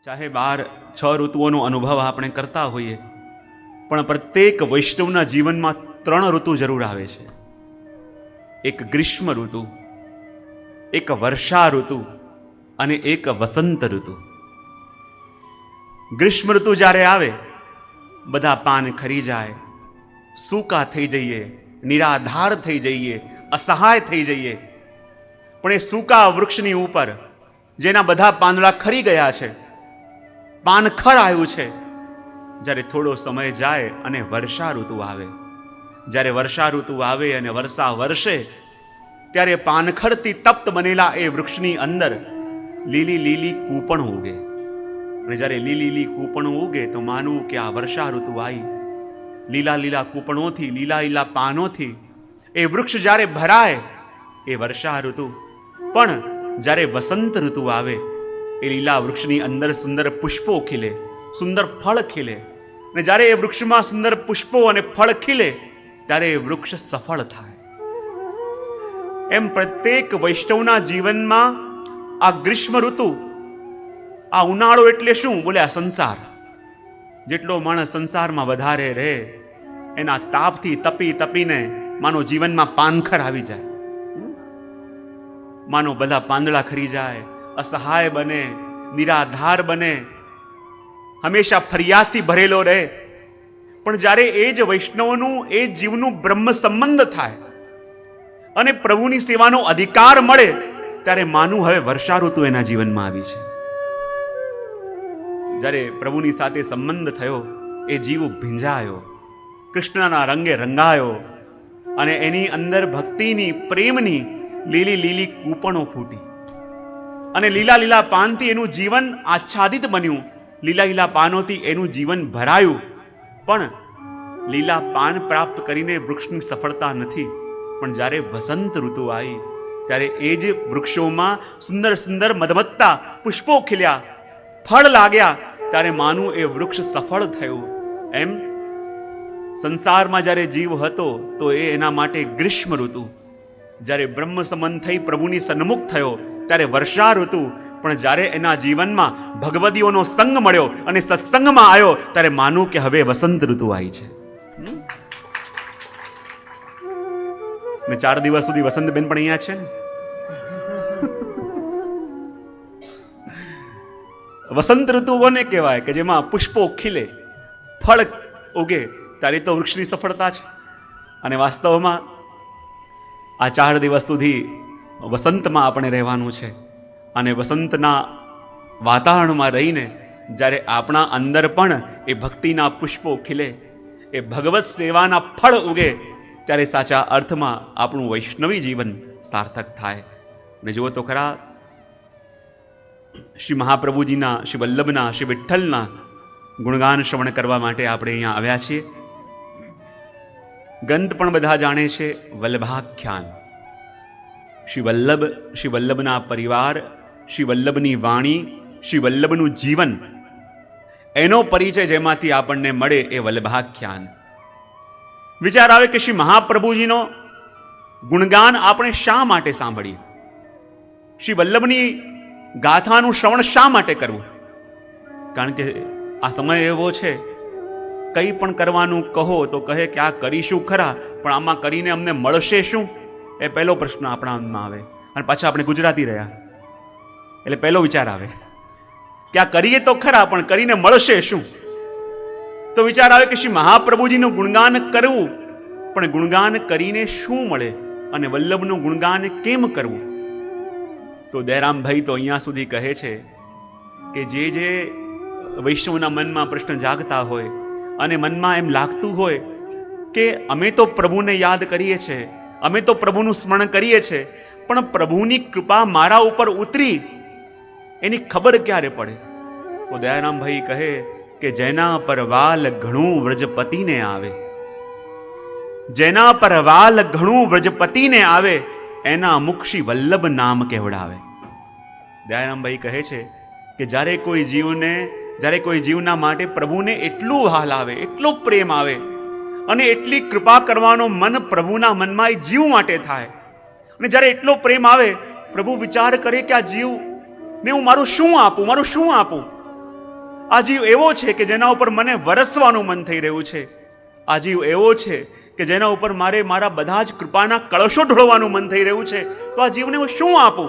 ચાહે 12-6 ઋતુઓનો અનુભવ આપણે કરતા હોઈએ, પણ પ્રત્યેક વૈષ્ણવના જીવનમાં 3 ઋતુ જરૂર આવે છે. એક ગ્રીષ્મ ઋતુ, એક વર્ષા ઋતુ અને એક વસંત ઋતુ. ગ્રીષ્મ ઋતુ જ્યારે આવે, બધા પાન ખરી જાય, સૂકા થઈ જઈએ, નિરાધાર થઈ જઈએ, અસહાય થઈ જઈએ. પણ એ સૂકા વૃક્ષની ઉપર જેના બધા પાંદડા ખરી ગયા છે, પાનખર આવ્યું છે, જ્યારે થોડો સમય જાય અને વર્ષા ઋતુ આવે, જ્યારે વર્ષા ઋતુ આવે અને વર્ષા વરસે, ત્યારે પાનખરથી તપ્ત બનેલા એ વૃક્ષની અંદર લીલી લીલી કૂપણ ઉગે. અને જ્યારે લીલી લીલી કૂપણ ઉગે તો માનવું કે આ વર્ષા ઋતુ આવી. લીલા લીલા કૂપણોથી, લીલા લીલા પાનોથી એ વૃક્ષ જ્યારે ભરાય, એ વર્ષા ઋતુ. પણ જ્યારે વસંત ઋતુ આવે, એ લીલા વૃક્ષની અંદર સુંદર પુષ્પો ખીલે, સુંદર ફળ ખીલે. અને જ્યારે એ વૃક્ષમાં સુંદર પુષ્પો અને ફળ ખીલે, ત્યારે એ વૃક્ષ સફળ થાય. એમ પ્રત્યેક વૈષ્ણવના જીવનમાં આ ગ્રીષ્મ ઋતુ, આ ઉનાળો એટલે શું? બોલે આ સંસાર. જેટલો માણસ સંસારમાં વધારે રહે, એના તાપથી તપી તપીને માનો જીવનમાં પાનખર આવી જાય, માનો બધા પાંદડા ખરી જાય, અસહાય બને, નિરાધાર બને, હંમેશા ફરિયાદથી ભરેલો રહે. પણ જ્યારે એ જ વૈષ્ણવનું, એ જીવનું બ્રહ્મ સંબંધ થાય અને પ્રભુની સેવાનો અધિકાર મળે, ત્યારે માનું હવે વર્ષા ઋતુ એના જીવનમાં આવી છે. જ્યારે પ્રભુની સાથે સંબંધ થયો, એ જીવ ભીંજાયો, કૃષ્ણના રંગે રંગાયો અને એની અંદર ભક્તિની, પ્રેમની લીલી લીલી કૂપણો ફૂટી અને લીલા લીલા પાનથી એનું જીવન આચ્છાદિત બન્યું, લીલા લીલા પાનોથી એનું જીવન ભરાયું. પણ લીલા પાન પ્રાપ્ત કરીને વૃક્ષની સફળતા નથી. પણ જ્યારે વસંત ઋતુ આવી, ત્યારે એ જ વૃક્ષોમાં સુંદર સુંદર મધમત્તા પુષ્પો ખીલ્યા, ફળ લાગ્યા, ત્યારે માનું એ વૃક્ષ સફળ થયું. એમ સંસારમાં જ્યારે જીવ હતો તો એ એના માટે ગ્રીષ્મ ઋતુ, જ્યારે બ્રહ્મ સંબંધ થઈ પ્રભુની સન્મુખ થયો ત્યારે વર્ષા ઋતુ. પણ જ્યારે એના જીવનમાં ભગવદીઓનો સંગ મળ્યો અને સત્સંગમાં આવ્યો, ત્યારે માનું કે હવે વસંત ઋતુ આવી છે. ને 4 દિવસ સુધી વસંતબેન પણ અહીંયા છે ને. વસંત ઋતુ કોને કહેવાય? કે જેમાં પુષ્પો ખીલે, ફળ ઉગે, ત્યારે તો વૃક્ષની સફળતા છે. અને વાસ્તવમાં આ 4 દિવસ સુધી વસંતમાં આપણે રહેવાનું છે. અને વસંતના વાતાવરણમાં રહીને જ્યારે આપણા અંદર પણ એ ભક્તિના પુષ્પો ખીલે, એ ભગવત સેવાના ફળ ઉગે, ત્યારે સાચા અર્થમાં આપણું વૈષ્ણવી જીવન સાર્થક થાય. અને જુઓ તો ખરા, શ્રી મહાપ્રભુજીના, શ્રી વલ્લભના, શ્રી વિઠ્ઠલના ગુણગાન શ્રવણ કરવા માટે આપણે અહીંયા આવ્યા છીએ. ગ્રંથ પણ બધા જાણે છે, વલ્લભાખ્યાન. શ્રી વલ્લભ, શ્રી વલ્લભના પરિવાર, શ્રી વલ્લભની વાણી, શ્રી વલ્લભનું જીવન, એનો પરિચય જેમાંથી આપણને મળે એ વલ્લભાખ્યાન. વિચાર આવે કે શ્રી મહાપ્રભુજીનો ગુણગાન આપણે શા માટે સાંભળીએ? શ્રી વલ્લભની ગાથાનું શ્રવણ શા માટે કરવું? કારણ કે આ સમય એવો છે, કંઈ પણ કરવાનું કહો તો કહે કે આ કરીશું ખરા, પણ આમાં કરીને અમને મળશે શું? એ પહેલો પ્રશ્ન આપણા મનમાં આવે. અને પાછા આપણે ગુજરાતી રહ્યા એટલે પહેલો વિચાર આવે કે આ કરીએ તો ખરા, પણ કરીને મળશે શું? તો વિચાર આવે કે શ્રી મહાપ્રભુજીનું ગુણગાન કરવું, પણ ગુણગાન કરીને શું મળે? અને વલ્લભનું ગુણગાન કેમ કરવું? તો દયારામભાઈ તો અહીંયા સુધી કહે છે કે જે વૈષ્ણવના મનમાં પ્રશ્ન જાગતા હોય અને મનમાં એમ લાગતું હોય કે અમે તો પ્રભુને યાદ કરીએ છીએ, અમે તો પ્રભુનું સ્મરણ કરીએ છીએ, પણ પ્રભુની કૃપા મારા ઉપર ઉતરી એની ખબર ક્યારે પડે? તો દયારામભાઈ કહે કે જેના પર વાલ ઘણું વ્રજપતિને આવે, જેના પર વાલ ઘણું વ્રજપતિને આવે, એના મુખ શ્રી વલ્લભ નામ કહેવડાવે. દયારામભાઈ કહે છે કે જ્યારે કોઈ જીવના માટે પ્રભુને એટલું હાલ આવે, એટલો પ્રેમ આવે અને એટલી કૃપા કરવાનો મન પ્રભુના મનમાં એ જીવ માટે થાય. અને જ્યારે એટલો પ્રેમ આવે, પ્રભુ વિચાર કરે કે આ જીવ ને હું મારું શું આપું. આ જીવ એવો છે કે જેના ઉપર મને વરસવાનું મન થઈ રહ્યું છે. આ જીવ એવો છે કે જેના ઉપર મારે મારા બધા જ કૃપાના કળશો ઢોળવાનું મન થઈ રહ્યું છે. તો આ જીવને હું શું આપું?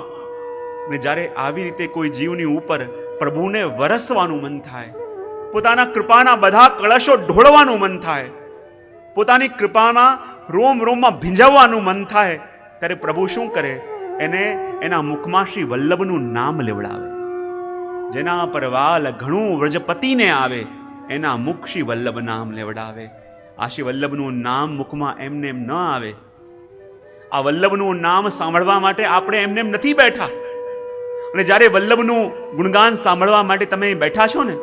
ને જ્યારે આવી રીતે કોઈ જીવની ઉપર પ્રભુને વરસવાનું મન થાય, પોતાના કૃપાના બધા કળશો ઢોળવાનું મન થાય, પોતાની કૃપાના રોમ રોમમાં ભીંજવવાનું મન થાય, ત્યારે પ્રભુ શું કરે? એને એના મુખમાં શ્રી વલ્લભનું નામ લેવડાવે. જેના પર વાલ ઘણું વ્રજપતિને આવે, એના મુખ શ્રી વલ્લભ નામ લેવડાવે. આ શ્રી વલ્લભનું નામ મુખમાં એમને એમ ન આવે. આ વલ્લભનું નામ સાંભળવા માટે આપણે એમને એમ નથી બેઠા. અને જ્યારે વલ્લભનું ગુણગાન સાંભળવા માટે તમે બેઠા છો ને,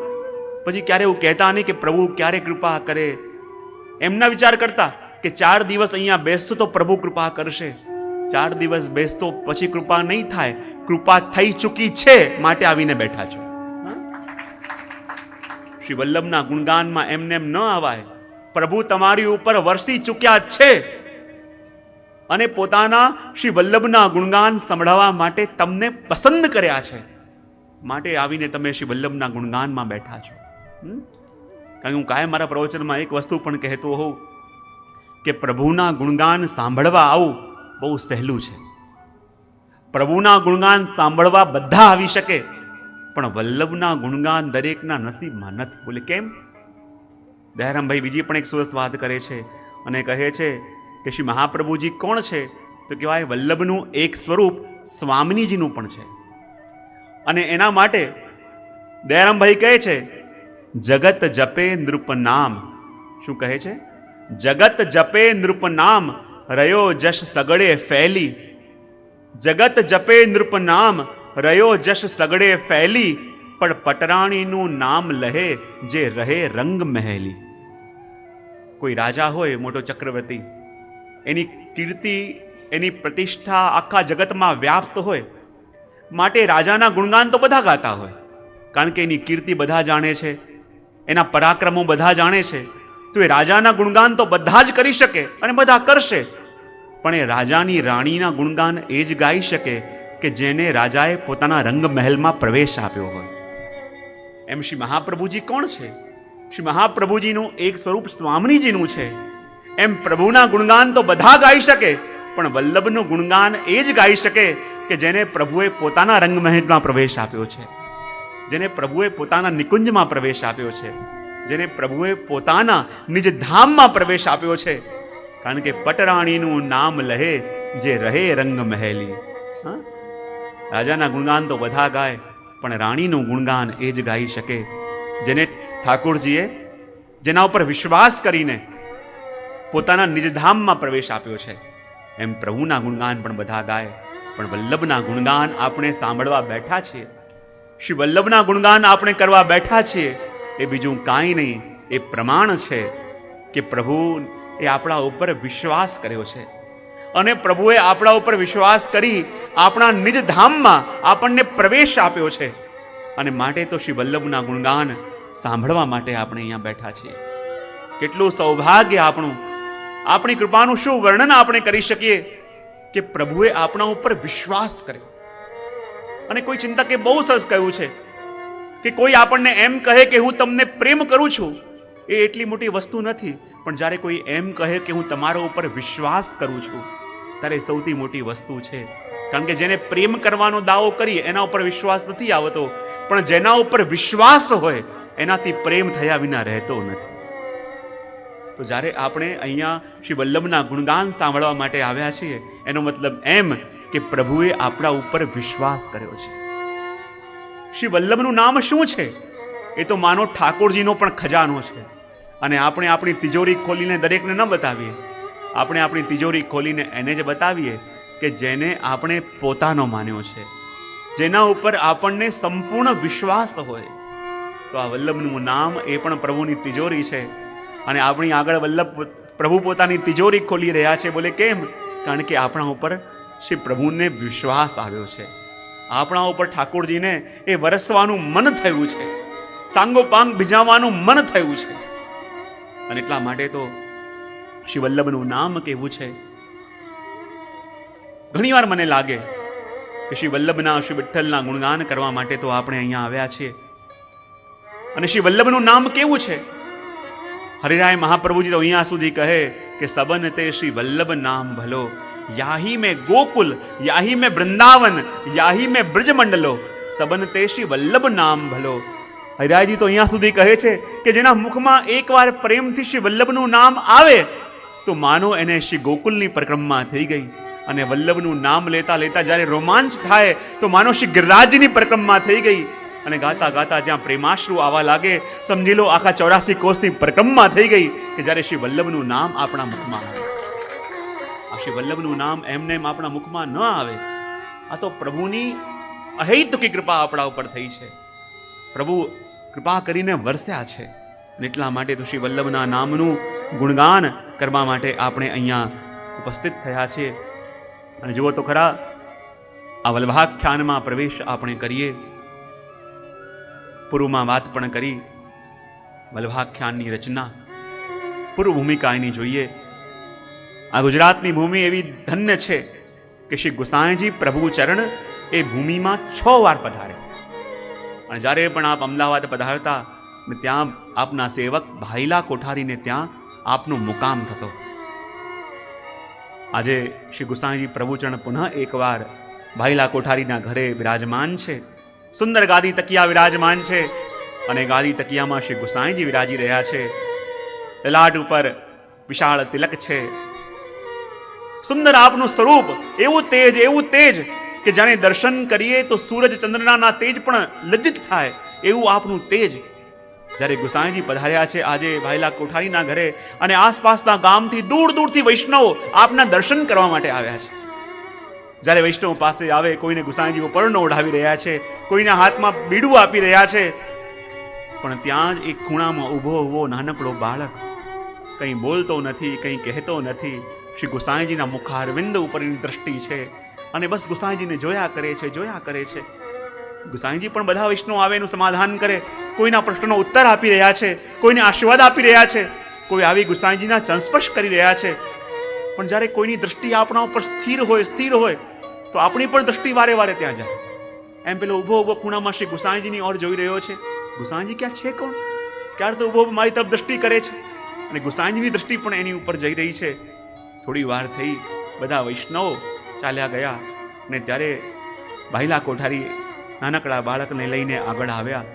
પછી ક્યારે એવું કહેતા નહીં કે પ્રભુ ક્યારે કૃપા કરે. એમના વિચાર કરતા કે 4 દિવસ અહીંયા બેસતો તો પ્રભુ કૃપા કરશે. 4 દિવસ બેસતો પછી કૃપા નહીં થાય. કૃપા થઈ ચૂકી છે માટે આવીને બેઠા છો. શ્રી વલ્લભના ગુણગાનમાં એમને એમ ન આવાય. પ્રભુ તમારી ઉપર વરસી ચૂક્યા છે અને પોતાના શ્રી વલ્લભના ગુણગાન સંભળાવવા માટે તમને પસંદ કર્યા છે, માટે આવીને તમે શ્રી વલ્લભના ગુણગાનમાં બેઠા છો. કારણ કે હું કાયમ મારા પ્રવચનમાં એક વસ્તુ પણ કહેતો હોઉં કે પ્રભુના ગુણગાન સાંભળવા આવું બહુ સહેલું છે. પ્રભુના ગુણગાન સાંભળવા બધા આવી શકે, પણ વલ્લભના ગુણગાન દરેકના નસીબમાં નથી. બોલે કેમ? દયારામભાઈ બીજી પણ એક સરસ વાત કરે છે અને કહે છે કે શ્રી મહાપ્રભુજી કોણ છે? તો કહેવાય વલ્લભનું એક સ્વરૂપ સ્વામિનીજીનું પણ છે. અને એના માટે દયારામભાઈ કહે છે, જગત જપે નૃપ નામ. શું કહે છે? જગત જપે નૃપ નામ, રયો જશ સગડે ફેલી. જગત જપે નૃપ નામ, રયો જશ સગડે ફેલી, પણ પટરાણીનું નામ લહે જે રહે રંગ મહેલી. કોઈ રાજા હોય, મોટો ચક્રવર્તી, એની કીર્તિ, એની પ્રતિષ્ઠા આખા જગતમાં વ્યાપ્ત હોય, માટે રાજાના ગુણગાન તો બધા ગાતા હોય. કારણ કે એની કીર્તિ બધા જાણે છે, એના પરાક્રમો બધા જાણે છે. તો એ રાજાના ગુણગાન તો બધા જ કરી શકે અને બધા કરશે. પણ એ રાજાની રાણીના ગુણગાન એ જ ગાઈ શકે કે જેને રાજાએ પોતાના રંગમહેલમાં પ્રવેશ આપ્યો હોય. એમ શ્રી મહાપ્રભુજી કોણ છે? શ્રી મહાપ્રભુજીનું એક સ્વરૂપ સ્વામિનીજીનું છે. એમ પ્રભુના ગુણગાન તો બધા ગાઈ શકે, પણ વલ્લભનું ગુણગાન એ જ ગાઈ શકે કે જેને પ્રભુએ પોતાના રંગમહેલમાં પ્રવેશ આપ્યો છે, જેને પ્રભુએ પોતાના નિકુંજમાં પ્રવેશ આપ્યો છે, જેને પ્રભુએ પોતાના નિજ ધામમાં પ્રવેશ આપ્યો છે. કારણ કે પટરાણીનું નામ લહે જે રહે રંગ મહેલી. રાજાના ગુણગાન તો બધા ગાય, પણ રાણીનું ગુણગાન એ જ ગાઈ શકે જેને ઠાકોરજીએ જેના ઉપર વિશ્વાસ કરીને પોતાના નિજધામમાં પ્રવેશ આપ્યો છે. એમ પ્રભુના ગુણગાન પણ બધા ગાય, પણ વલ્લભના ગુણગાન આપણે સાંભળવા બેઠા છીએ, શ્રી વલ્લભના ગુણગાન આપણે કરવા બેઠા છીએ, એ બીજું કાંઈ નહીં, એ પ્રમાણ છે કે પ્રભુ એ આપણા ઉપર વિશ્વાસ કર્યો છે. અને પ્રભુએ આપણા ઉપર વિશ્વાસ કરી આપણા નિજ ધામમાં આપણને પ્રવેશ આપ્યો છે. અને માટે તો શ્રી વલ્લભના ગુણગાન સાંભળવા માટે આપણે અહીંયા બેઠા છીએ. કેટલું સૌભાગ્ય આપણું! આપણી કૃપાનું શું વર્ણન આપણે કરી શકીએ કે પ્રભુએ આપણા ઉપર વિશ્વાસ કર્યો. અને કોઈ ચિંતકે બહુ સરસ કહ્યું છે કે કોઈ આપણને એમ કહે કે હું તમને પ્રેમ કરું છું, એ એટલી મોટી વસ્તુ નથી, પણ જ્યારે કોઈ એમ કહે કે હું તમારા ઉપર વિશ્વાસ કરું છું, ત્યારે સૌથી મોટી વસ્તુ છે. કારણ કે જેને પ્રેમ કરવાનો દાવો કરીએ એના ઉપર વિશ્વાસ નથી આવતો, પણ જેના ઉપર વિશ્વાસ હોય એનાથી પ્રેમ થયા વિના રહેતો નથી. તો જ્યારે આપણે અહીંયા શ્રી વલ્લભના ગુણગાન સાંભળવા માટે આવ્યા છીએ, એનો મતલબ એમ કે પ્રભુએ આપણા ઉપર વિશ્વાસ કર્યો છે. શ્રી વલ્લભનું નામ શું છે? એ તો માનો ઠાકોરજીનો પણ ખજાનો છે. અને આપણે આપણી તિજોરી ખોલીને દરેકને ન બતાવીએ, આપણે આપણી તિજોરી ખોલીને એને જ બતાવીએ કે જેને આપણે પોતાનો માન્યો છે, જેના ઉપર આપણને સંપૂર્ણ વિશ્વાસ હોય. તો આ વલ્લભનું નામ એ પણ પ્રભુની તિજોરી છે. અને આપણી આગળ વલ્લભ પ્રભુ પોતાની તિજોરી ખોલી રહ્યા છે. બોલે કેમ? કારણ કે આપણા ઉપર શ્રી પ્રભુને વિશ્વાસ આવ્યો છે. આપણા ઉપર ઠાકોરજીને એ વરસવાનું મન થયું છે, સાંગોપાંગ ભીજાવવાનું મન થયું છે. અને એટલા માટે તો શ્રી વલ્લભનું નામ કેવું છે. ઘણીવાર મને લાગે કે શ્રી વલ્લભના, શ્રી વિઠ્ઠલના ગુણગાન કરવા માટે તો આપણે અહીંયા આવ્યા છીએ. અને શ્રી વલ્લભનું નામ કેવું છે? હરિરાય મહાપ્રભુજી તો અહીંયા સુધી કહે કે સબન તે શ્રી વલ્લભ નામ ભલો, યાહી મેં ગોકુલ, યાહી મેં વૃંદાવન, યાહી મેં બ્રજમંડલો, સબન તે શ્રી વલ્લભ નામ ભલો. હરિરાયજી તો અહીંયા સુધી કહે છે કે જેના મુખમાં એકવાર પ્રેમથી શ્રી વલ્લભનું નામ આવે તો માનો એને શ્રી ગોકુલની પરિક્રમા થઈ ગઈ. અને વલ્લભનું નામ લેતા લેતા જ્યારે રોમાંચ થાય તો માનો શ્રી ગિરિરાજની પરિક્રમા થઈ ગઈ. અને ગાતા ગાતા જ્યાં પ્રેમાશ્રુ આવવા લાગે સમજી લો આખા 84 કોષની પરિક્રમા થઈ ગઈ કે જ્યારે શ્રી વલ્લભનું નામ આપણા મુખમાં આવે. આ શ્રી વલ્લભનું નામ એમને એમ આપણા મુખમાં ન આવે. આ તો પ્રભુની અહેતુકી કૃપા આપણા ઉપર થઈ છે. પ્રભુ કૃપા કરીને વરસ્યા છે. અને એટલા માટે તો શ્રી વલ્લભના નામનું ગુણગાન કરવા માટે આપણે અહીંયા ઉપસ્થિત થયા છીએ. અને જુઓ તો ખરા, આ વલ્લભાખ્યાનમાં પ્રવેશ આપણે કરીએ. પૂર્વમાં વાત પણ કરી વલ્લભાખ્યાનની રચના, પૂર્વ ભૂમિકા એની જોઈએ. આ ગુજરાતની ભૂમિ એવી ધન્ય છે કે શ્રી ગુસાઈજી પ્રભુ ચરણ એ ભૂમિમાં 6 વાર પધાર્યા. અને જ્યારે પણ આપ અમદાવાદ પધારતા ત્યાં આપના સેવક ભાઈલા કોઠારીને ત્યાં આપનો મુકામ થતો. આજે શ્રી ગુસાઈજી પ્રભુચરણ પુનઃ એકવાર ભાઈલા કોઠારીના ઘરે વિરાજમાન છે. સુંદર ગાદી તકિયા વિરાજમાન છે. અને ગાદી તકિયામાં શ્રી ગુસાઈજી વિરાજી રહ્યા છે. લલાટ ઉપર વિશાળ તિલક છે. સુંદર આપનું સ્વરૂપ, એવું તેજ કે જાણે દર્શન કરીએ તો સૂરજ ચંદ્રના તેજ પણ લજ્જિત થાય એવું આપનું તેજ. જ્યારે ગુસાઈજી પધાર્યા છે આજે ભાઈલા કોઠારીના ઘરે, અને આસપાસના ગામથી દૂર દૂરથી વૈષ્ણવ આપના દર્શન કરવા માટે આવ્યા છે. જ્યારે વૈષ્ણવ પાસે આવે, કોઈને ગુસાઈજી ઉપરનો ઓઢાવી રહ્યા છે, કોઈના હાથમાં બીડું આપી રહ્યા છે, પણ ત્યાં જ એક ખૂણામાં ઊભો નાનકડો બાળક કંઈ બોલતો નથી, કંઈ કહેતો નથી. શ્રી ગુસાઈજીના મુખારવિંદ ઉપરની દ્રષ્ટિ છે અને બસ ગુસાઈજીને જોયા કરે છે. ગુસાઈજી પણ બધા વૈષ્ણવ આવે એનું સમાધાન કરે, કોઈના પ્રશ્નનો ઉત્તર આપી રહ્યા છે, કોઈને આશીર્વાદ આપી રહ્યા છે, કોઈ આવી ગુસાઈજીના સંસ્પર્શ કરી રહ્યા છે. પણ જ્યારે કોઈની દ્રષ્ટિ આપણા ઉપર સ્થિર હોય તો આપણી પણ દ્રષ્ટિ વારે વારે ત્યાં જાય. એમ પેલો ઊભો ખૂણામાં શ્રી ગુસાઈજીની ઓર જોઈ રહ્યો છે. ગુસાઈજી ક્યાં છે કોણ? ક્યારે તો ઊભો મારી તરફ દ્રષ્ટિ કરે છે અને ગુસાઈજીની દ્રષ્ટિ પણ એની ઉપર જઈ રહી છે. થોડી વાર થઈ, બધા વૈષ્ણવ ચાલ્યા ગયા અને ત્યારે ભાઈલા કોઠારી નાનકડા બાળકને લઈને આગળ આવ્યા.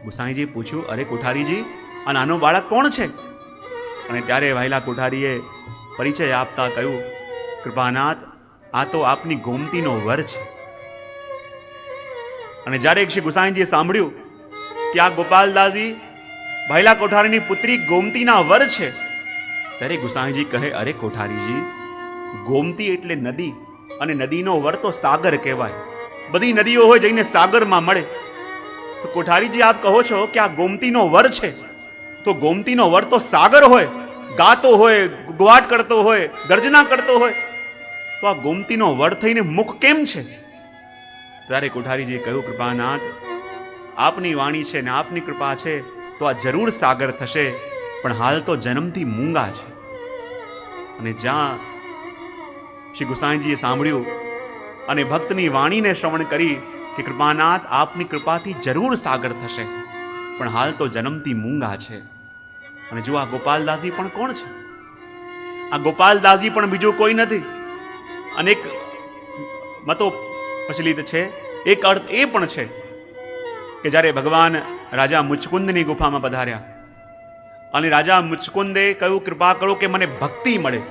ગુસાઈજી પૂછ્યું, અરે કોઠારીજી, આ નાનો બાળક કોણ છે? અને ત્યારે ભાઈલા કોઠારીએ પરિચય આપતા કહ્યું, કૃપાનાથ, આ તો આપની ગોમતીનો વર છે. અને જ્યારે શ્રી ગુસાઈજીએ સાંભળ્યું કે આ ગોપાલદાસજી ભાઈલા કોઠારીની પુત્રી ગોમતીના વર છે, ત્યારે ગુસાઈજી કહે, અરે કોઠારીજી, ગોમતી એટલે નદી, અને નદીનો વર તો સાગર કહેવાય. બધી નદીઓ હોય જઈને સાગરમાં મળે. તો કોઠારીજી આપ કહો છો કે આ ગોમતીનો વર છે, તો ગોમતીનો વર તો સાગર હોય, ગાતો હોય, ગુવાટ કરતો હોય, ગર્જના કરતો હોય, તો આ ગોમતીનો વર થઈને મુખ કેમ છે? ત્યારે કોઠારીજીએ કહ્યું, કૃપાનાથ, આપની વાણી છે ને આપની કૃપા છે તો આ જરૂર સાગર થશે, પણ હાલ તો જન્મથી મૂંગા છે. અને જ્યાં શ્રી ગુસાઈજીએ સાંભળ્યું અને ભક્તની વાણીને શ્રવણ કરી કે કૃપાનાથ, આપની કૃપાથી જરૂર સાગર થશે, પણ હાલ તો જન્મથી મૂંગા છે. અને જો આ ગોપાલદાસજી પણ કોણ છે? આ ગોપાલદાસજી પણ બીજું કોઈ નથી. અનેક મતો પ્રચલિત છે. એક અર્થ એ પણ છે કે જ્યારે ભગવાન રાજા મુચકુંદની ગુફામાં પધાર્યા અને રાજા મુચકુંદે કહ્યું, કૃપા કરો કે મને ભક્તિ મળે,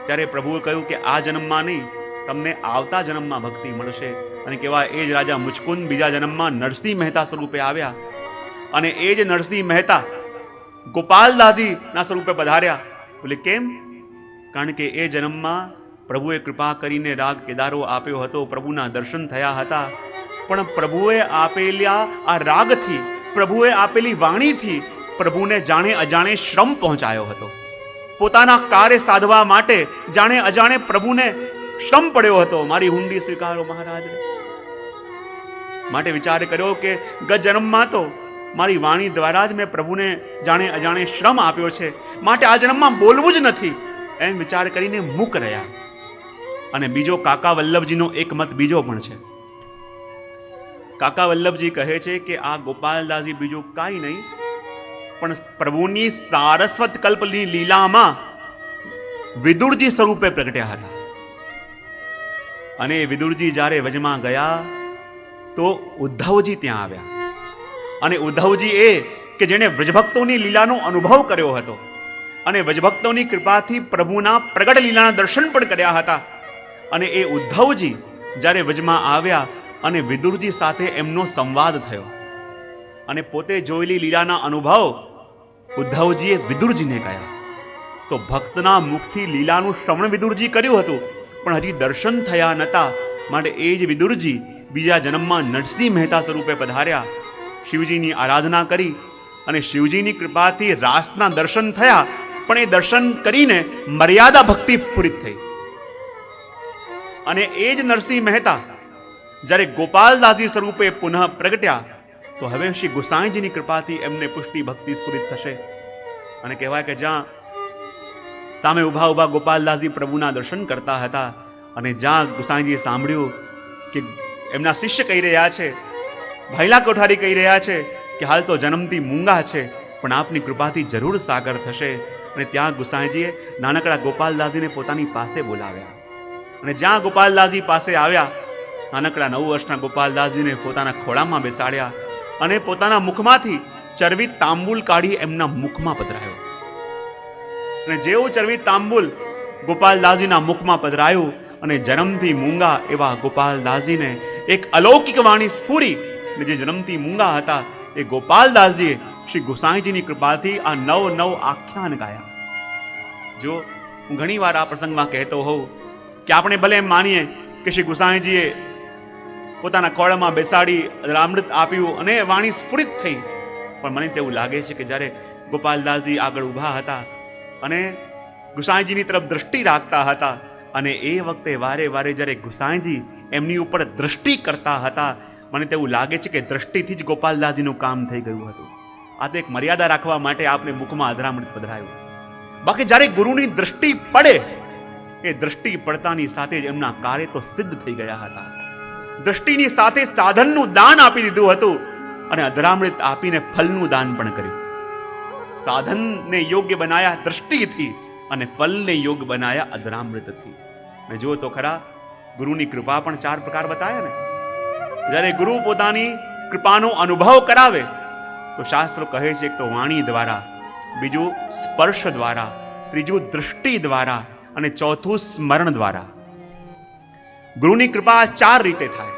ત્યારે પ્રભુએ કહ્યું કે આ જન્મમાં નહીં, તમને આવતા જન્મમાં ભક્તિ મળશે. અને કહેવાય એ જ રાજા મુચકુંદ બીજા જન્મમાં નરસિંહ મહેતા સ્વરૂપે આવ્યા અને એ જ નરસિંહ મહેતા ગોપાલદાસજીના સ્વરૂપે પધાર્યા. બોલે કેમ? કારણ કે એ જન્મમાં પ્રભુએ કૃપા કરીને રાગ કેદારો આપ્યો હતો, પ્રભુના દર્શન થયા હતા, પણ પ્રભુએ આપેલા આ રાગથી, પ્રભુએ આપેલી વાણીથી પ્રભુને જાણે અજાણે શ્રમ પહોંચાયો હતો. પોતાના કાર્ય સાધવા માટે જાણે અજાણે પ્રભુને શ્રમ પડ્યો હતો. મારી હુંડી સ્વીકારો મહારાજ. માટે વિચાર કર્યો કે ગત જન્મમાં તો મારી વાણી દ્વારા જ મેં પ્રભુને જાણે અજાણે શ્રમ આપ્યો છે, માટે આ જન્મમાં બોલવું જ નથી, એમ વિચાર કરીને મૂક રહ્યા. અને બીજો કાકા વલ્લભજીનો એક મત બીજો પણ છે. કાકા વલ્લભજી કહે છે કે આ ગોપાલદાસજી બીજું કાંઈ નહીં પણ પ્રભુની સારસ્વત કલ્પની લીલામાં વિદુરજી સ્વરૂપે પ્રગટ્યા હતા. અને વિદુરજી જ્યારે વજમાં ગયા તો ઉદ્ધવજી ત્યાં આવ્યા. અને ઉદ્ધવજી એ કે જેણે વ્રજભક્તોની લીલાનો અનુભવ કર્યો હતો અને વ્રજભક્તોની કૃપાથી પ્રભુના પ્રગટ લીલાના દર્શન પણ કર્યા હતા. અને એ ઉદ્ધવજી જ્યારે વજમાં આવ્યા અને વિદુરજી સાથે એમનો સંવાદ થયો અને પોતે જોયેલી લીલાના અનુભવ ઉદ્ધવજીએ વિદુરજીને કહ્યા. તો ભક્તના મુખથી લીલાનું શ્રવણ વિદુરજી કર્યું હતું પણ હજી દર્શન થયા નતા, માટે એ જ વિદુરજી બીજા જન્મમાં નરસિંહ મહેતા સ્વરૂપે પધાર્યા, શિવજીની આરાધના કરી અને શિવજીની કૃપાથી રાસના દર્શન થયા. પણ એ દર્શન કરીને મર્યાદા ભક્તિ પૂરી થઈ. અને એ જ નરસિંહ મહેતા જ્યારે ગોપાલદાસજી સ્વરૂપે પુનઃ પ્રગટ્યા તો હવે શ્રી ગુસાઈજીની કૃપાથી એમને પુષ્ટિ ભક્તિ સ્ફુરિત થશે. અને કહેવાય કે જ્યાં સામે ઉભા ઉભા ગોપાલદાસજી પ્રભુના દર્શન કરતા હતા અને જ્યાં ગુસાઈજીએ સાંભળ્યું કે એમના શિષ્ય કહી રહ્યા છે, ભાઈલા કોઠારી કહી રહ્યા છે કે હાલ તો જન્મથી મૂંગા છે પણ આપની કૃપાથી જરૂર સાગર થશે. અને ત્યાં ગુસાઈજીએ નાનકડા ગોપાલદાસજીને પોતાની પાસે બોલાવ્યા. અને જ્યાં ગોપાલદાસજી પાસે આવ્યા, નાનકડા 9 વર્ષના ગોપાલદાસજીને પોતાના ખોળામાં બેસાડ્યા અને પોતાના મુખમાંથી ચરબી તાંબુલ કાઢી એમના મુખમાં પધરાયો. અને જેવું ચરબી તાંબુલ ગોપાલદાસજીના મુખમાં પધરાયું અને જન્મથી મૂંગા એવા ગોપાલદાસજીને એક અલૌકિક વાણી સ્ફુરી. જે જન્મથી મૂંગા હતા એ ગોપાલદાસજીએ શ્રી ગુસાઈજીની કૃપાથી આ 9 આખ્યાન ગાયા. જો હું ઘણી વાર આ પ્રસંગમાં કહેતો હોઉં કે આપણે ભલે એમ માનીએ કે શ્રી ગુસાઈજીએ પોતાના ખોળામાં બેસાડી અમૃત આપ્યું અને વાણી સ્ફુરિત થઈ, પણ મને તેવું લાગે છે કે જ્યારે ગોપાલદાસજી આગળ ઊભા હતા અને ગુસાઈજીની તરફ દ્રષ્ટિ રાખતા હતા અને એ વખતે વારે વારે જ્યારે ગુસાઈજી એમની ઉપર દ્રષ્ટિ કરતા હતા, મને તેવું લાગે છે કે દ્રષ્ટિથી જ ગોપાલદાસજીનું કામ થઈ ગયું હતું. આ તો એક મર્યાદા રાખવા માટે આપને મુખમાં અધરામૃત પધરાયું. બાકી જ્યારે ગુરુની દ્રષ્ટિ પડે એ દ્રષ્ટિ પડતાની સાથે જ એમના કાર્ય તો સિદ્ધ થઈ ગયા હતા. દ્રષ્ટિની સાથે સાધનનું દાન આપી દીધું હતું અને અધરામૃત આપીને ફલનું દાન પણ કર્યું. સાધનને યોગ્ય બનાયા દ્રષ્ટિથી અને ફલને યોગ્ય બનાયા અધરામૃતથી. મેં જો તો ખરા ગુરુની કૃપા પણ 4 પ્રકાર બતાવ્યા ને. જ્યારે ગુરુ પોતાની કૃપાનો અનુભવ કરાવે તો શાસ્ત્રો કહે છે કે તો વાણી દ્વારા, બીજું સ્પર્શ દ્વારા, ત્રીજું દૃષ્ટિ દ્વારા અને ચોથું સ્મરણ દ્વારા. ગુરુની કૃપા 4 રીતે થાય.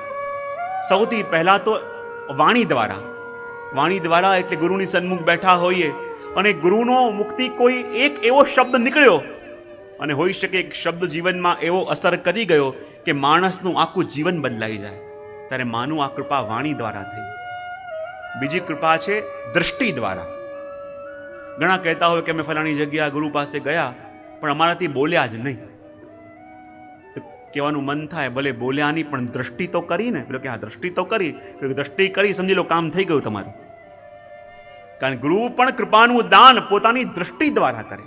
સૌથી પહેલા તો વાણી દ્વારા. વાણી દ્વારા એટલે ગુરુની સન્મુખ બેઠા હોઈએ અને ગુરુનો મુખથી કોઈ એક એવો શબ્દ નીકળ્યો અને હોઈ શકે એક શબ્દ જીવનમાં એવો અસર કરી ગયો કે માણસનું આખું જીવન બદલાઈ જાય, ત્યારે માનું આ કૃપા વાણી દ્વારા થઈ. બીજી કૃપા છે દૃષ્ટિ દ્વારા. ઘણા કહેતા હોય કે અમે ફલાણી જગ્યા ગુરુ પાસે ગયા પણ અમારાથી બોલ્યા જ નહીં. કહેવાનું મન થાય ભલે બોલ્યા નહીં પણ દ્રષ્ટિ તો કરી ને. પેલો કે હા દ્રષ્ટિ તો કરી, દ્રષ્ટિ કરી સમજી લો કામ થઈ ગયું તમારું. કારણ ગુરુ પણ કૃપાનું દાન પોતાની દ્રષ્ટિ દ્વારા કરે.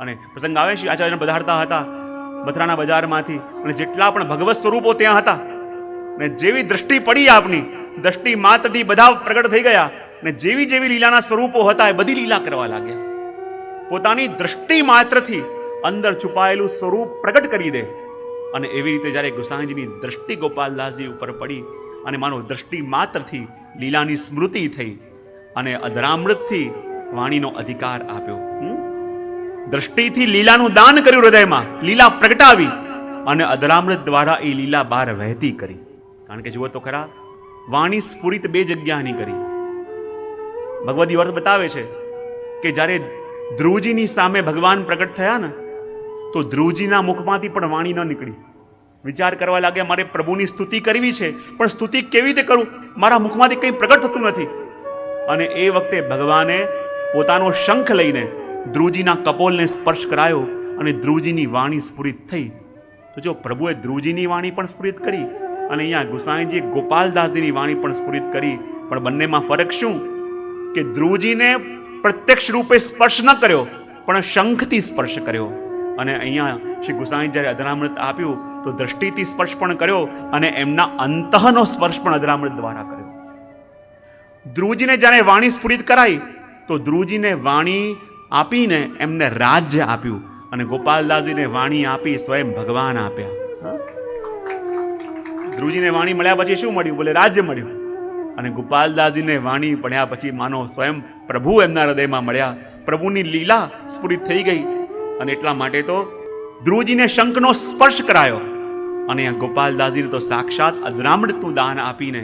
અને પ્રસંગ આવે છે આચાર્યને પધારતા હતા મથુરાના બજારમાંથી અને જેટલા પણ ભગવત સ્વરૂપો ત્યાં હતા ને જેવી દ્રષ્ટિ પડી આપની દ્રષ્ટિ માત્રથી બધા પ્રગટ થઈ ગયા ને જેવી જેવી લીલાના સ્વરૂપો હતા એ બધી લીલા કરવા લાગ્યા. પોતાની દ્રષ્ટિ માત્રથી અંદર છુપાયેલું સ્વરૂપ પ્રગટ કરી દે. અને એવી રીતે જ્યારે ગુસાઈજીની દ્રષ્ટિ ગોપાલદાસજી ઉપર પડી અને માનો દ્રષ્ટિ માત્રથી લીલાની સ્મૃતિ થઈ અને અધરામૃતથી વાણીનો અધિકાર આપ્યો. દ્રષ્ટિથી લીલાનું દાન કર્યું, હૃદયમાં લીલા પ્રગટાવી અને અધરામૃત દ્વારા એ લીલા બહાર વહેતી કરી. કારણ કે જુઓ તો ખરા વાણી સ્ફુરિત 2 જગ્યાની કરી. ભગવદી અર્થ બતાવે છે કે જ્યારે ધ્રુવજીની સામે ભગવાન પ્રગટ થયા ને તો ધ્રુવજીના મુખમાંથી પણ વાણી ન નીકળી. વિચાર કરવા લાગ્યા મારે પ્રભુની સ્તુતિ કરવી છે પણ સ્તુતિ કેવી રીતે કરું, મારા મુખમાંથી કંઈ પ્રગટ થતું નથી. અને એ વખતે ભગવાને પોતાનો શંખ લઈને ધ્રુવજીના કપોલને સ્પર્શ કરાયો અને ધ્રુવજીની વાણી સ્ફુરિત થઈ. તો જો પ્રભુએ ધ્રુવજીની વાણી પણ સ્ફુરિત કરી અને અહીંયા ગુસાઈજીએ ગોપાલદાસજીની વાણી પણ સ્ફુરિત કરી, પણ પણ બંનેમાં ફરક શું કે ધ્રુવજીને પ્રત્યક્ષ રૂપે સ્પર્શ ન કર્યો પણ શંખથી સ્પર્શ કર્યો. અને અહીંયા શ્રી ગુસાઈ જ્યારે અધરામૃત આપ્યું તો દ્રષ્ટિથી સ્પર્શ પણ કર્યો અને એમના અંતઃનો સ્પર્શ પણ અધરામૃત દ્વારા કર્યો. ધ્રુવજીને જ્યારે વાણી સ્ફુરિત કરાઈ તો ધ્રુવજીને વાણી આપીને એમને રાજ્ય આપ્યું અને ગોપાલદાસજીને વાણી આપી સ્વયં ભગવાન આપ્યા. ધ્રુવજીને વાણી મળ્યા પછી શું મળ્યું? બોલે રાજ્ય મળ્યું. અને ગોપાલદાસજીને વાણી પડ્યા પછી માનો સ્વયં પ્રભુ એમના હૃદયમાં મળ્યા, પ્રભુની લીલા સ્ફુરિત થઈ ગઈ. અને એટલા માટે તો ધ્રુવજીને શંખનો સ્પર્શ કરાયો અને ગોપાલદાસજીને તો સાક્ષાત અધરામૃતનું દાન આપીને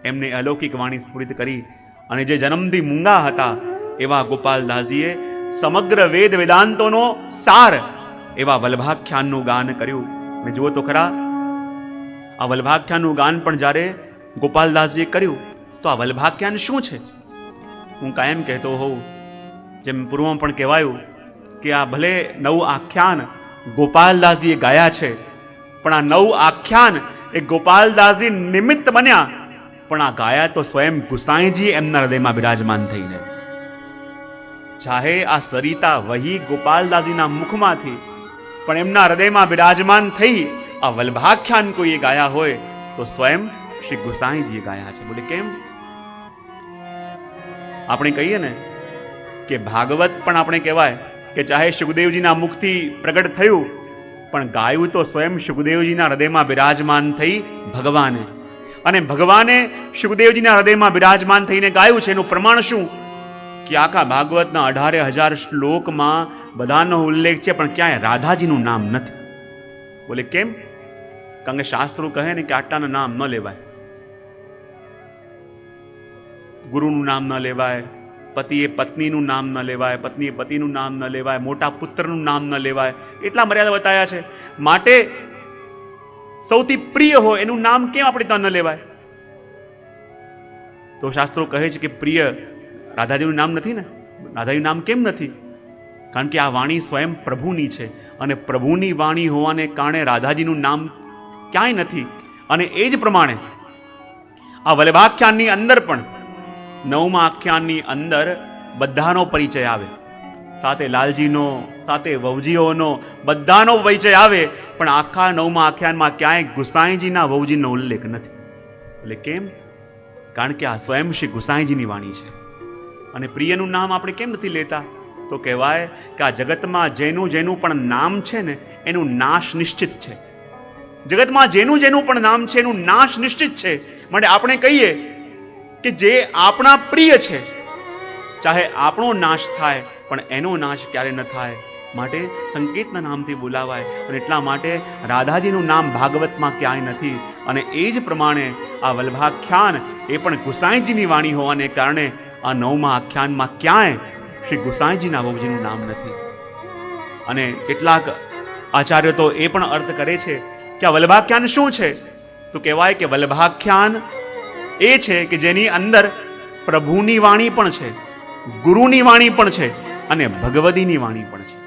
એમને અલૌકિક વાણી સ્ફુરિત કરી. અને જે જન્મથી મૂંગા હતા એવા ગોપાલદાસજીએ સમગ્ર વેદ વેદાંતોનો સાર એવા વલ્લભાખ્યાનનું ગાન કર્યું. અને જુઓ તો ખરા, આ વલ્લભાખ્યાનનું ગાન પણ જ્યારે ગોપાલદાસજીએ કર્યું તો આ વલ્લભાખ્યાન શું છે? હું કાયમ કહેતો હોઉં, જેમ પૂર્વમાં પણ કહેવાયું કે આ ભલે 9 આખ્યાન ગોપાલદાસજીએ ગાયા છે, પણ આ 9 આખ્યાન એ ગોપાલદાસજી નિમિત્ત બન્યા, પણ આ ગાયા તો સ્વયં ગુસાઈજી એમના હૃદયમાં બિરાજમાન થઈને. ચાહે આ સરિતા વહી ગોપાલદાસજીના મુખમાંથી, પણ એમના હૃદયમાં બિરાજમાન થઈ આ વલ્લભાખ્યાન કોઈએ ગાયા હોય તો સ્વયં શ્રી ગુસાઈજીએ ગાયા છે. બોલે કેમ? આપણે કહીએ ને કે ભાગવત પણ આપણે કહેવાય કે ચાહે સુખદેવજીના મુખથી પ્રગટ થયું પણ ગાયું તો સ્વયં સુખદેવજીના હૃદયમાં બિરાજમાન થઈ ભગવાને. અને ભગવાને સુખદેવજીના હૃદયમાં બિરાજમાન થઈને ગાયું છે. એનું પ્રમાણ શું કે આખા ભાગવતના 18,000 શ્લોકમાં બધાનો ઉલ્લેખ છે પણ ક્યાંય રાધાજીનું નામ નથી. બોલે કેમ? કારણ કે શાસ્ત્રો કહે ને કે આટલાના નામ ન લેવાય. ગુરુનું નામ ન લેવાય, પતિએ પત્નીનું નામ ન લેવાય, પત્નીએ પતિનું નામ ન લેવાય, મોટા પુત્રનું નામ ન લેવાય, એટલા મર્યાદા બતાવ્યા છે. માટે સૌથી પ્રિય હોય એનું નામ કેમ આપણે ત્યાં ન લેવાય? તો શાસ્ત્રો કહે છે કે પ્રિય રાધાજીનું નામ નથી ને. રાધાજીનું નામ કેમ નથી? કારણ કે આ વાણી સ્વયં પ્રભુની છે અને પ્રભુની વાણી હોવાને કારણે રાધાજીનું નામ ક્યાંય નથી. અને એ જ પ્રમાણે આ વલ્લભાખ્યાનની અંદર પણ 9મા આખ્યાનની અંદર બધાનો પરિચય આવે, સાથે લાલજીનો, સાથે વહુજીઓનો, બધાનો પરિચય આવે, પણ આખા 9મા આખ્યાનમાં ક્યાંય ગુસાઈજીના વહુજીનો ઉલ્લેખ નથી. એટલે કેમ? કારણ કે આ સ્વયં શ્રી ગુસાઈજીની વાણી છે. અને પ્રિયનું નામ આપણે કેમ નથી લેતા? તો કહેવાય કે આ જગતમાં જેનું જેનું પણ નામ છે ને એનું નાશ નિશ્ચિત છે. જગતમાં જેનું જેનું પણ નામ છે એનું નાશ નિશ્ચિત છે. માટે આપણે કહીએ કે જે આપણા પ્રિય છે, ચાહે આપણો નાશ થાય પણ એનો નાશ ક્યારે ન થાય. માટે સંકેતના નામથી બોલાવાય. અને એટલા માટે રાધાજીનું નામ ભાગવતમાં ક્યાંય નથી. અને એ જ પ્રમાણે આ વલ્લભાખ્યાન એ પણ ગુસાઈજીની વાણી હોવાને કારણે આ 9મા આખ્યાનમાં ક્યાંય શ્રી ગુસાઈજીના વહુજીનું નામ નથી. અને કેટલાક આચાર્યો તો એ પણ અર્થ કરે છે કે આ વલ્લભાખ્યાન શું છે? તો કહેવાય કે વલ્લભાખ્યાન એ છે કે જેની અંદર પ્રભુની વાણી પણ છે, ગુરુની વાણી પણ છે અને ભગવદીની વાણી પણ છે.